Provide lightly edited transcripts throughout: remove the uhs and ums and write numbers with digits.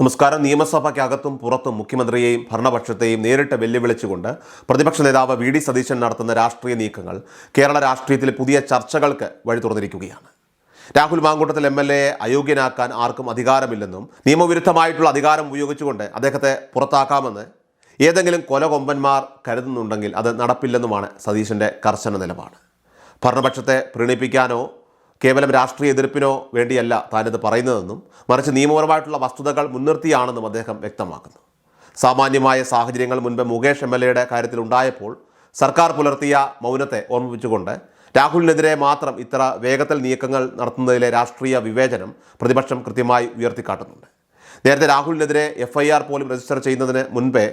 നമസ്കാരം. നിയമസഭയ്ക്കകത്തും പുറത്തും മുഖ്യമന്ത്രിയെയും ഭരണപക്ഷത്തെയും നേരിട്ട് വെല്ലുവിളിച്ചുകൊണ്ട് പ്രതിപക്ഷ നേതാവ് വി ഡി സതീശൻ നടത്തുന്ന രാഷ്ട്രീയ നീക്കങ്ങൾ കേരള രാഷ്ട്രീയത്തിലെ പുതിയ ചർച്ചകൾക്ക് വഴി തുറന്നിരിക്കുകയാണ്. രാഹുൽ മാങ്കൂട്ടത്തിൽ MLA അയോഗ്യനാക്കാൻ ആർക്കും അധികാരമില്ലെന്നും നിയമവിരുദ്ധമായിട്ടുള്ള അധികാരം ഉപയോഗിച്ചുകൊണ്ട് അദ്ദേഹത്തെ പുറത്താക്കാമെന്ന് ഏതെങ്കിലും കൊലകൊമ്പന്മാർ കരുതുന്നുണ്ടെങ്കിൽ അത് നടപ്പില്ലെന്നുമാണ് സതീശൻ്റെ കർശന നിലപാട്. ഭരണപക്ഷത്തെ പ്രീണിപ്പിക്കാനോ കേവലം രാഷ്ട്രീയ എതിർപ്പിനോ വേണ്ടിയല്ല താനിത് പറയുന്നതെന്നും മറിച്ച് നിയമപരമായിട്ടുള്ള വസ്തുതകൾ മുൻനിർത്തിയാണെന്നും അദ്ദേഹം വ്യക്തമാക്കുന്നു. സാമാന്യമായ സാഹചര്യങ്ങൾ മുൻപ് മുകേഷ് MLAയുടെ കാര്യത്തിൽ ഉണ്ടായപ്പോൾ സർക്കാർ പുലർത്തിയ മൗനത്തെ ഓർമ്മിപ്പിച്ചുകൊണ്ട് രാഹുലിനെതിരെ മാത്രം ഇത്ര വേഗത്തിൽ നീക്കങ്ങൾ നടത്തുന്നതിലെ രാഷ്ട്രീയ വിവേചനം പ്രതിപക്ഷം കൃത്യമായി ഉയർത്തിക്കാട്ടുന്നുണ്ട്. നേരത്തെ രാഹുലിനെതിരെ FIR പോലും രജിസ്റ്റർ ചെയ്യുന്നതിന് മുൻപേ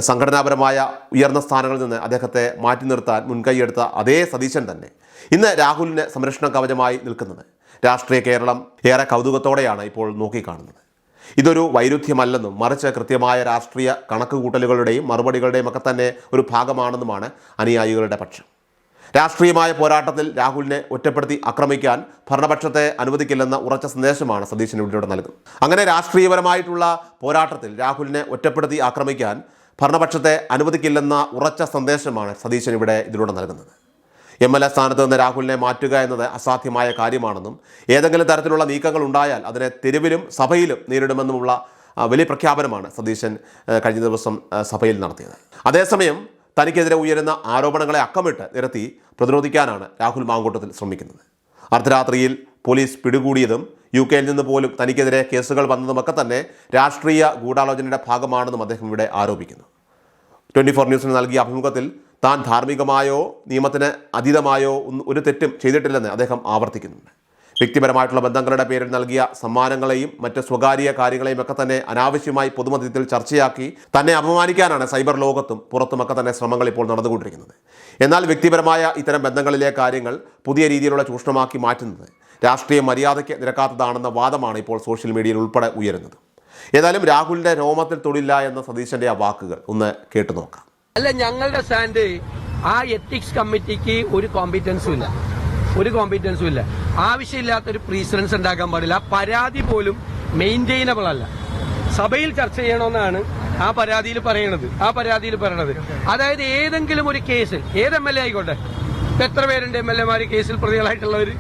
സംഘടനാപരമായ ഉയർന്ന സ്ഥാനങ്ങളിൽ നിന്ന് അദ്ദേഹത്തെ മാറ്റി നിർത്താൻ മുൻകൈയെടുത്ത അതേ സതീശൻ തന്നെ ഇന്ന് രാഹുലിന് സംരക്ഷണ കവചമായി നിൽക്കുന്നത് രാഷ്ട്രീയ കേരളം ഏറെ കൗതുകത്തോടെയാണ് ഇപ്പോൾ നോക്കിക്കാണുന്നത്. ഇതൊരു വൈരുദ്ധ്യമല്ലെന്നും മറിച്ച് കൃത്യമായ രാഷ്ട്രീയ കണക്കുകൂട്ടലുകളുടെയും മറുപടികളുടെയും ഒക്കെ തന്നെ ഒരു ഭാഗമാണെന്നുമാണ് അനുയായികളുടെ പക്ഷം. രാഷ്ട്രീയമായ പോരാട്ടത്തിൽ രാഹുലിനെ ഒറ്റപ്പെടുത്തി ആക്രമിക്കാൻ ഭരണപക്ഷത്തെ അനുവദിക്കില്ലെന്ന ഉറച്ച സന്ദേശമാണ് സതീശൻ ഇതിലൂടെ നൽകുന്നത്. അങ്ങനെ രാഷ്ട്രീയപരമായിട്ടുള്ള പോരാട്ടത്തിൽ രാഹുലിനെ ഒറ്റപ്പെടുത്തി ആക്രമിക്കാൻ ഭരണപക്ഷത്തെ അനുവദിക്കില്ലെന്ന ഉറച്ച സന്ദേശമാണ് സതീശൻ ഇതിലൂടെ നൽകുന്നത്. MLA സ്ഥാനത്ത് നിന്ന് രാഹുലിനെ മാറ്റുക എന്നത് അസാധ്യമായ കാര്യമാണെന്നും ഏതെങ്കിലും തരത്തിലുള്ള നീക്കങ്ങൾ ഉണ്ടായാൽ അതിനെ തെരുവിലും സഭയിലും നേരിടുമെന്നുമുള്ള വലിയ പ്രഖ്യാപനമാണ് സതീശൻ കഴിഞ്ഞ ദിവസം സഭയിൽ നടത്തിയത്. അതേസമയം തനിക്കെതിരെ ഉയരുന്ന ആരോപണങ്ങളെ അക്കമിട്ട് നിരത്തി പ്രതിരോധിക്കാനാണ് രാഹുൽ മാങ്കൂട്ടത്തിൽ ശ്രമിക്കുന്നത്. അർദ്ധരാത്രിയിൽ പോലീസ് പിടികൂടിയതും UK നിന്ന് പോലും തനിക്കെതിരെ കേസുകൾ വന്നതുമൊക്കെ തന്നെ രാഷ്ട്രീയ ഗൂഢാലോചനയുടെ ഭാഗമാണെന്നും അദ്ദേഹം ഇവിടെ ആരോപിക്കുന്നു. 24 ന്യൂസിന് നൽകിയ അഭിമുഖത്തിൽ താൻ ധാർമ്മികമായോ നിയമത്തിന് അതീതമായോ ഒരു തെറ്റും ചെയ്തിട്ടില്ലെന്ന് അദ്ദേഹം ആവർത്തിക്കുന്നുണ്ട്. വ്യക്തിപരമായിട്ടുള്ള ബന്ധങ്ങളുടെ പേരിൽ നൽകിയ സമ്മാനങ്ങളെയും മറ്റ് സ്വകാര്യ കാര്യങ്ങളെയും ഒക്കെ തന്നെ അനാവശ്യമായി പൊതുമധ്യത്തിൽ ചർച്ചയാക്കി തന്നെ അപമാനിക്കാനാണ് സൈബർ ലോകത്തും പുറത്തുമൊക്കെ തന്നെ ശ്രമങ്ങൾ ഇപ്പോൾ നടന്നുകൊണ്ടിരിക്കുന്നത്. എന്നാൽ വ്യക്തിപരമായ ഇത്തരം ബന്ധങ്ങളിലെ കാര്യങ്ങൾ പുതിയ രീതിയിലുള്ള ചൂഷണമാക്കി മാറ്റുന്നത് രാഷ്ട്രീയ മര്യാദയ്ക്ക് നിരക്കാത്തതാണെന്ന വാദമാണ് ഇപ്പോൾ സോഷ്യൽ മീഡിയയിൽ ഉൾപ്പെടെ ഉയരുന്നത്. ഏതായാലും രാഹുലിൻ്റെ രോമത്തിൽ തൊടില്ല എന്ന സതീശൻ്റെ ആ വാക്കുകൾ ഒന്ന് കേട്ടു നോക്കാം. അല്ല, ഞങ്ങളുടെ സ്റ്റാൻഡ് ആ എത്തിക്സ് കമ്മിറ്റിക്ക് ഒരു കോമ്പറ്റൻസും ഇല്ല. ആവശ്യമില്ലാത്തൊരു പ്രീസിഡൻസ് ഉണ്ടാക്കാൻ പാടില്ല. ആ പരാതി പോലും മെയിൻറ്റെയിനബിൾ അല്ല. സഭയിൽ ചർച്ച ചെയ്യണമെന്നാണ് ആ പരാതിയിൽ പറയണത്. അതായത് ഏതെങ്കിലും ഒരു കേസിൽ ഏത് MLA ആയിക്കോട്ടെ, എത്ര പേരുണ്ട് MLA കേസിൽ പ്രതികളായിട്ടുള്ളവർ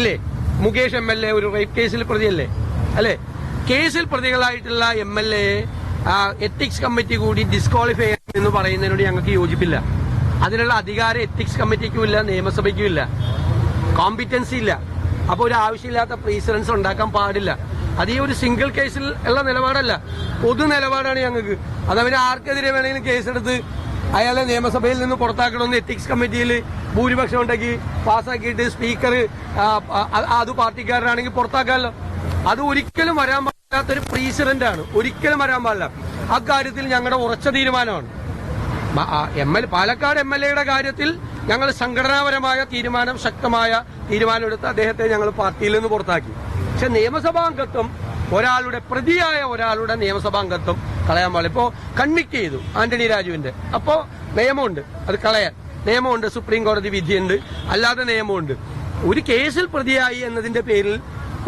ഇല്ലേ? മുകേഷ് MLA ഒരു റേപ്പ് കേസിൽ പ്രതിയല്ലേ? അല്ലേ? കേസിൽ പ്രതികളായിട്ടുള്ള MLA എത്തിക്സ് കമ്മിറ്റി കൂടി ഡിസ്ക്വാളിഫൈ എന്ന് പറയുന്നതിനോട് ഞങ്ങൾക്ക് യോജിപ്പില്ല. അതിനുള്ള അധികാരം എത്തിക്സ് കമ്മിറ്റിക്കും ഇല്ല, നിയമസഭയ്ക്കും ഇല്ല, കോമ്പറ്റൻസി ഇല്ല. അപ്പോൾ ഒരു ആവശ്യമില്ലാത്ത പ്രീസിഡൻസ് ഉണ്ടാക്കാൻ പാടില്ല. അത് ഈ ഒരു സിംഗിൾ കേസിൽ ഉള്ള നിലപാടല്ല, പൊതു നിലപാടാണ് ഞങ്ങൾക്ക്. അതവന് ആർക്കെതിരെ വേണമെങ്കിലും കേസെടുത്ത് അയാളെ നിയമസഭയിൽ നിന്ന് പുറത്താക്കണമെന്ന് എത്തിക്സ് കമ്മിറ്റിയിൽ ഭൂരിപക്ഷം ഉണ്ടെങ്കിൽ പാസ്സാക്കിയിട്ട് സ്പീക്കർ അത് പാർട്ടിക്കാരനാണെങ്കിൽ പുറത്താക്കാമല്ലോ. അത് ഒരിക്കലും വരാൻ പാടില്ലാത്തൊരു പ്രീസിഡന്റ് ആണ്, ഒരിക്കലും വരാൻ പാടില്ല. അക്കാര്യത്തിൽ ഞങ്ങളുടെ ഉറച്ച തീരുമാനമാണ്. പാലക്കാട് MLAയുടെ കാര്യത്തിൽ ഞങ്ങൾ സംഘടനാപരമായ ശക്തമായ തീരുമാനമെടുത്ത് അദ്ദേഹത്തെ ഞങ്ങൾ പാർട്ടിയിൽ നിന്ന് പുറത്താക്കി. പക്ഷെ നിയമസഭാംഗത്വം പ്രതിയായ ഒരാളുടെ നിയമസഭാംഗത്വം കളയാൻ പാടില്ല. ഇപ്പോൾ കൺവിക്ട് ചെയ്തു ആന്റണി രാജുവിന്റെ, അപ്പോൾ നിയമമുണ്ട് അത് കളയാൻ, നിയമമുണ്ട്, സുപ്രീം കോടതി വിധിയുണ്ട്, അല്ലാതെ നിയമമുണ്ട്. ഒരു കേസിൽ പ്രതിയായി എന്നതിന്റെ പേരിൽ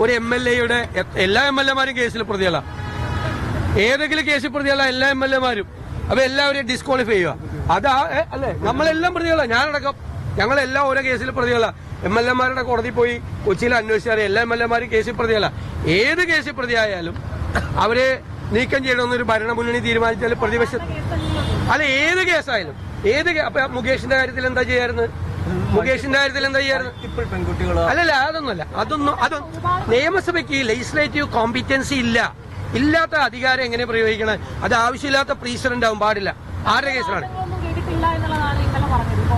ഒരു MLAയുടെ എല്ലാ MLAമാരും കേസിൽ പ്രതികളാണ്. ഏതെങ്കിലും കേസിൽ പ്രതികളാ എല്ലാ MLAമാരും. അപ്പൊ എല്ലാവരെയും ഡിസ്ക്വാളിഫൈ ചെയ്യുക, അതാ അല്ലേ? നമ്മളെല്ലാം പ്രതികളാണ്, ഞാനടക്കം ഞങ്ങളെല്ലാം ഓരോ കേസിൽ പ്രതികളാണ്. MLAമാരുടെ കോടതി പോയി കൊച്ചിയിൽ അന്വേഷിച്ചാൽ എല്ലാ MLAമാരും കേസിൽ പ്രതികളാണ്. ഏത് കേസിൽ പ്രതിയായാലും അവരെ നീക്കം ചെയ്യണമെന്നൊരു ഭരണമുന്നണി തീരുമാനിച്ചാൽ പ്രതിപക്ഷ അല്ല ഏത് കേസായാലും അപ്പൊ മുകേഷിന്റെ കാര്യത്തിൽ എന്താ ചെയ്യാറുണ്ട്? അല്ലല്ല, അതൊന്നും നിയമസഭയ്ക്ക് ലെജിസ്ലേറ്റീവ് കോമ്പറ്റൻസി ഇല്ലാത്ത അധികാരം എങ്ങനെ പ്രയോഗിക്കണം? അത് ആവശ്യമില്ലാത്ത പ്രീസിഡന്റ് ആവും പാടില്ല. ആരുടെ കേസിലാണ്?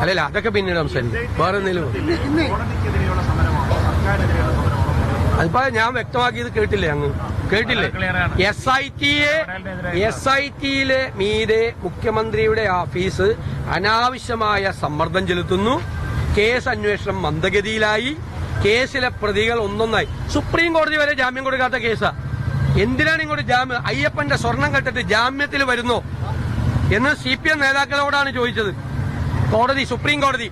അല്ലല്ല, അതൊക്കെ പിന്നീട് സംസാരിക്കും. വേറെ എന്തെങ്കിലും അതിപ്പോ ഞാൻ വ്യക്തമാക്കിയത് കേട്ടില്ലേ? SITയിലെ മീതെ മുഖ്യമന്ത്രിയുടെ ഓഫീസ് അനാവശ്യമായ സമ്മർദ്ദം ചെലുത്തുന്നു. കേസ് അന്വേഷണം മന്ദഗതിയിലായി. കേസിലെ പ്രതികൾ ഒന്നൊന്നായി. സുപ്രീം കോടതി വരെ ജാമ്യം കൊടുക്കാത്ത കേസാ. എന്തിനാണ് ഇങ്ങോട്ട് ജാമ്യം? അയ്യപ്പന്റെ സ്വർണം കെട്ടിട്ട് ജാമ്യത്തിൽ വരുന്നോ എന്ന് CPM നേതാക്കളോടാണ് ചോദിച്ചത് സുപ്രീം കോടതി.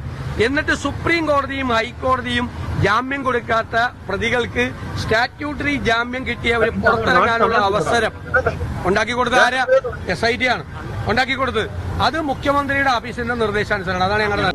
എന്നിട്ട് സുപ്രീം കോടതിയും ഹൈക്കോടതിയും ജാമ്യം കൊടുക്കാത്ത പ്രതികൾക്ക് സ്റ്റാറ്റ്യൂട്ടറി ജാമ്യം കിട്ടിയ ഒരു പുറത്തിറങ്ങാനുള്ള അവസരം ഉണ്ടാക്കി കൊടുത്തത് ആരാ? SIT ആണ് ഉണ്ടാക്കി കൊടുത്തത്. അത് മുഖ്യമന്ത്രിയുടെ ഓഫീസിന്റെ നിർദ്ദേശാനുസരണം. അതാണ് ഞങ്ങളുടെ